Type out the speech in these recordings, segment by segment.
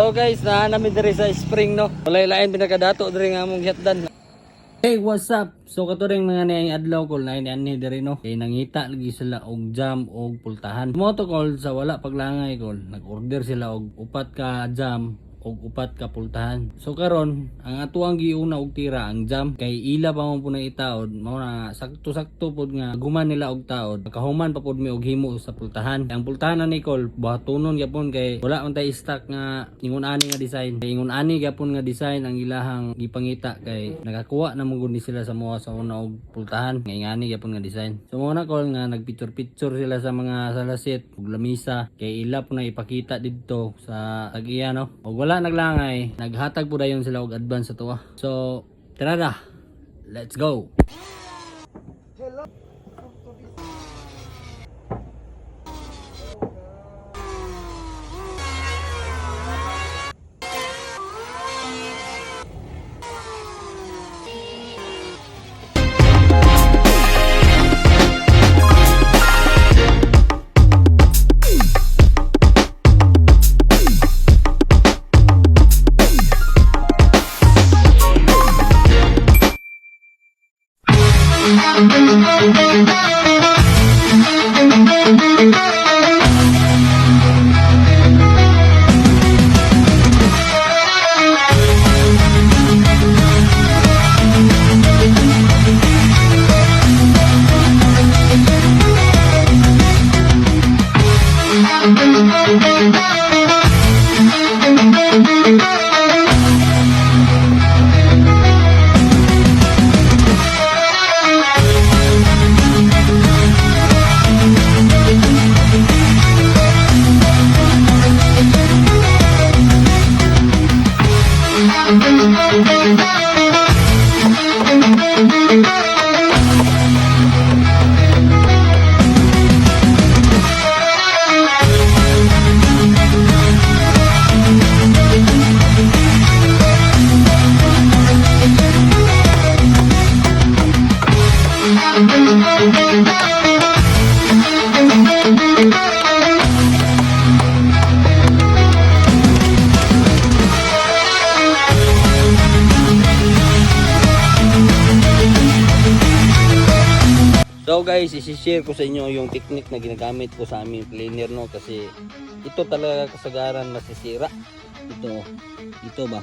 So guys, namin diri sa spring no. Walay lain pinakadato diri nga among hitdan. Hey, what's up? So kato ring mga niang adlaw ko na ani diri no. Kay nangita lagi sila og jam og pultahan. Mo to call sa wala paglangay ko. Nag-order sila og upat ka jam og upat ka pultahan. So karon ang atuang giuna og tira ang jam kay ila pa man punay itaod mao na sakto-sakto pod nga guman nila og taod. Kahuman pa pod mi og himo sa pultahan. Ang pultahan na Nicole buhatonon gyapon kay wala man tay stock nga ingon ani nga design. Kay ingon ani gyapon nga design ang ilahang gipangita kay nagakuha na mong ni sila sa mga sa una og pultahan nga ingani gyapon nga design. So mo na call nga nagpicture-picture sila sa mga salasit ug lamisa kay ila po na ipakita didto sa tag-iya no. Og wala naglangay, naghatag po dayon sila og advance sa tuwa. So, tara na. Let's go. So guys, isi-share ko sa inyo yung technique na ginagamit ko sa aming planer no kasi ito talaga kasagaran masisira. Ito ba?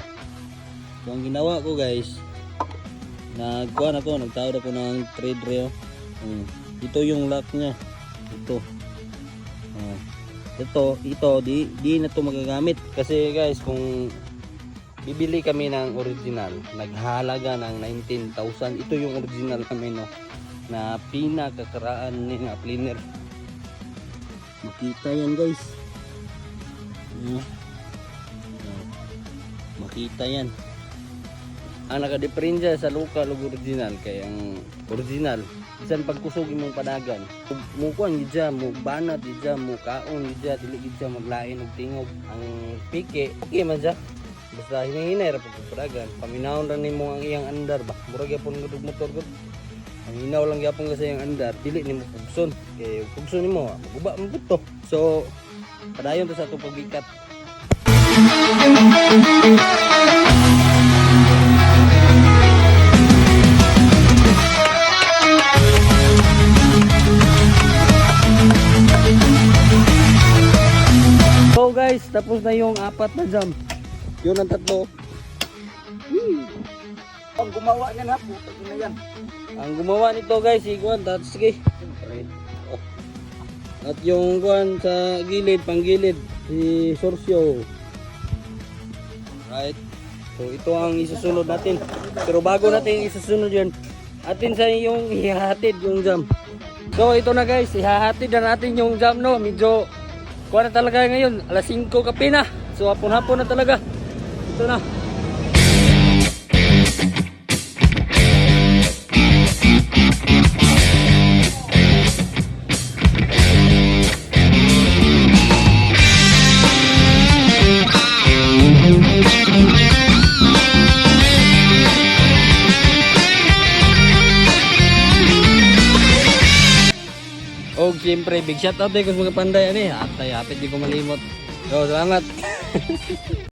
So ang ginawa ko guys, nagtawad ako ng thread rail. Ito yung lock niya. Ito di na to magagamit kasi guys kung bibili kami ng original, naghahalaga ng 19,000. Ito yung original kami no na pinakakaraan ni nga planer. Makita yan guys. Makita yan. Ang nakadeferensya sa local ug original kay ang original bisan pagkusog imong padagan mukuan gid siya mo banat gid siya mo kaon gid siya dili gid siya maglain og tingog. Ang pike okay man siya basta hinahinay ra pag padagan paminawon ra nimo ang iyang andar ba murag gyapon gud motor gud. Ang hinaw lang gyapon kasi ang andar dili nimo pugson kay pugson nimo maguba man to. So padayon to sa atong pagbikat. So guys, tapos na yung apat na jam. Yun ang tatlo. Ang gumawa niyan ha, putang ina yan. Ang gumawa nito guys, si Juan, sige. At yung Juan sa gilid, panggilid, si Sorcio. Right. So ito ang isusunod natin. Pero bago natin isusunod yun, atin sa yung ihahatid yung jam. So ito na guys, ihahatid na natin yung jam no. Medyo kuha na talaga ngayon, alas 5 kape na. So hapon-hapon na talaga. Ito na. O siyempre big shout out kung mga panday ani. Atay hapit di ko malimot. So salamat.